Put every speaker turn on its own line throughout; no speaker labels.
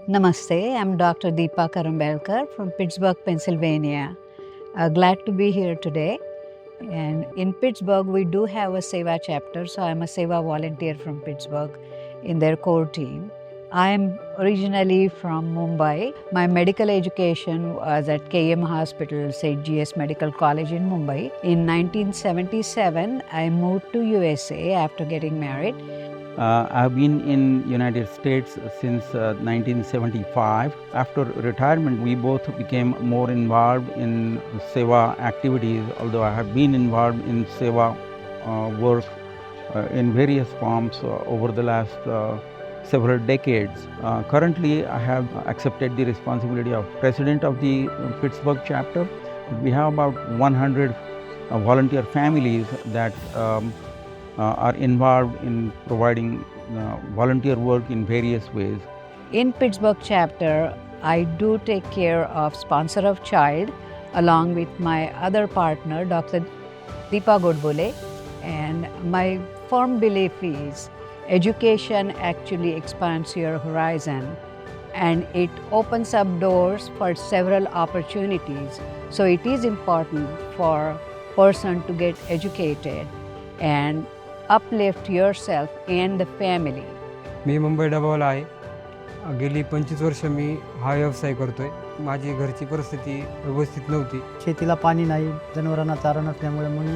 Namaste, I'm Dr. Deepa Karambelkar from Pittsburgh, Pennsylvania. Glad to be here today. And in Pittsburgh, we do have a Seva chapter, so I'm a Seva volunteer from Pittsburgh in their core team. I'm originally from Mumbai. My medical education was at KM Hospital, St. GS Medical College in Mumbai. In 1977, I moved to USA after getting married.
I've been in United States since 1975. After retirement, we both became more involved in Seva activities, although I have been involved in Seva work in various forms over the last several decades. Currently, I have accepted the responsibility of president of the Pittsburgh chapter. We have about 100 volunteer families that are involved in providing volunteer work in various ways.
In Pittsburgh chapter, I do take care of sponsor of child along with my other partner, Dr. Deepa Godbole. And my firm belief is education actually expands your horizon and it opens up doors for several opportunities. So it is important for person to get educated and uplift yourself and the family.
मी मुंबई डबावाला आहे. गेली 25 वर्ष मी हा व्यवसाय करतोय. माझी घरची परिस्थिती व्यवस्थित नव्हती.
शेतीला पाणी नाही, जनावरांना चारा नसल्यामुळे म्हणून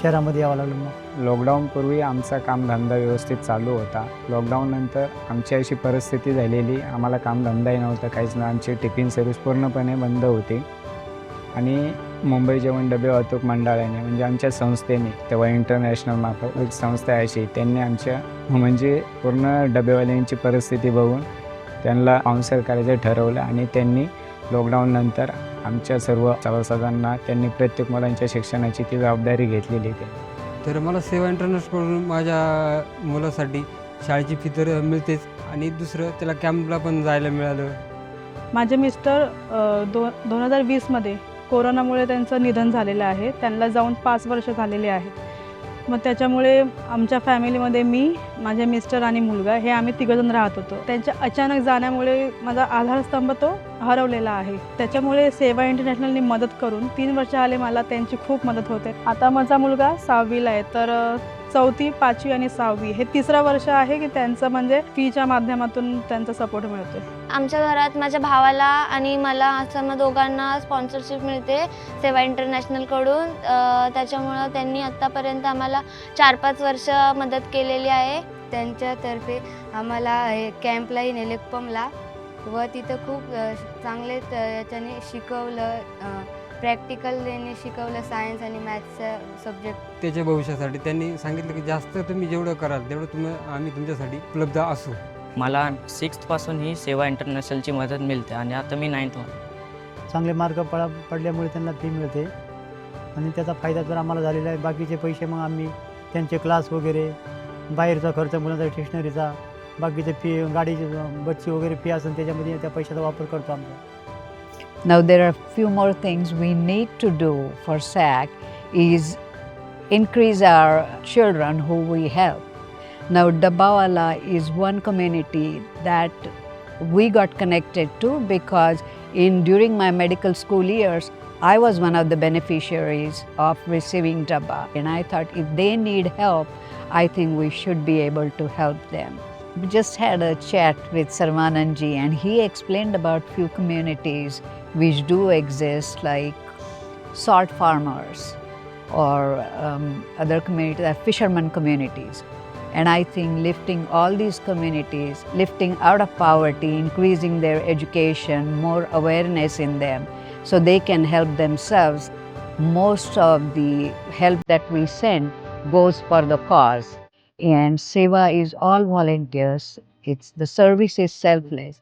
शहरामध्ये यावं लागलं. मग
लॉकडाऊनपूर्वी आमचा कामधंदा व्यवस्थित चालू होता. लॉकडाऊननंतर आमची अशी परिस्थिती झालेली, आम्हाला कामधंदाही नव्हता, काहीच नाही. आमची टिफिन सर्व्हिस पूर्णपणे बंद होती आणि मुंबई जेवण डबे वाहतूक मंडळाने म्हणजे आमच्या संस्थेने, तेव्हा इंटरनॅशनल मार्फत एक संस्था अशी, त्यांनी आमच्या म्हणजे पूर्ण डबेवाल्यांची परिस्थिती बघून त्यांना स्पॉन्सर करायचं ठरवलं आणि त्यांनी लॉकडाऊननंतर आमच्या सर्व सभासदांना त्यांनी प्रत्येक मुलांच्या शिक्षणाची ती जबाबदारी घेतलेली आहे.
तर मला सेवा इंटरनॅशनलकडून माझ्या मुलासाठी शाळेची फी तर मिळतेच आणि दुसरं त्याला कॅम्पला पण जायला मिळालं.
माझे मिस्टर 2020मध्ये कोरोनामुळे त्यांचं निधन झालेलं आहे. त्यांना जाऊन 5 वर्ष झालेले आहेत. मग त्याच्यामुळे आमच्या फॅमिलीमध्ये मी, माझे मिस्टर आणि मुलगा हे आम्ही तिघंजण राहत होतो. त्यांच्या अचानक जाण्यामुळे माझा आधारस्तंभ तो हरवलेला आहे. त्याच्यामुळे सेवा इंटरनॅशनलने मदत करून 3 वर्ष आले मला त्यांची खूप मदत होते. आता माझा मुलगा 6वीला आहे, तर 4थी, 5वी आणि 6वी हे 3रं वर्ष आहे की त्यांचं म्हणजे फीच्या माध्यमातून त्यांचा सपोर्ट मिळतो.
आमच्या घरात माझ्या भावाला आणि मला असं दोघांना स्पॉन्सरशिप मिळते सेवा इंटरनॅशनलकडून. त्याच्यामुळं त्यांनी आत्तापर्यंत आम्हाला 4-5 वर्ष मदत केलेली आहे.
त्यांच्यातर्फे आम्हाला कॅम्पलाही नेले पमला व तिथं खूप चांगले याच्याने शिकवलं. प्रॅक्टिकल त्यांनी शिकवलं, सायन्स आणि मॅथ्सचा सब्जेक्ट.
त्याच्या भविष्यासाठी त्यांनी सांगितलं की जास्त तुम्ही जेवढं कराल तेवढं आम्ही तुमच्यासाठी उपलब्ध असू.
मला 6th पासून ही सेवा इंटरनॅशनलची मदत मिळते आणि आता मी 9th
चांगले मार्क पडल्यामुळे त्यांना फी मिळते आणि त्याचा फायदा तर आम्हाला झालेला आहे. बाकीचे पैसे मग आम्ही त्यांचे क्लास वगैरे, बाहेरचा खर्च, मुलांचा स्टेशनरीचा, बाकीचे फी, गाडीची बसची वगैरे फी असेल त्याच्यामध्ये त्या पैशाचा वापर करतो आमचा.
Now there are few more things we need to do for SAC is increase our children who we help. Now Dabbawala is one community that we got connected to because during my medical school years I was one of the beneficiaries of receiving Dabba, and I thought if they need help, I think we should be able to help them. We just had a chat with Sarvananji and he explained about few communities which do exist, like salt farmers or other communities, fishermen communities. And I think lifting all these communities, lifting out of poverty, increasing their education, more awareness in them so they can help themselves. Most of the help that we send goes for the cause. And Seva is all volunteers. The service is selfless.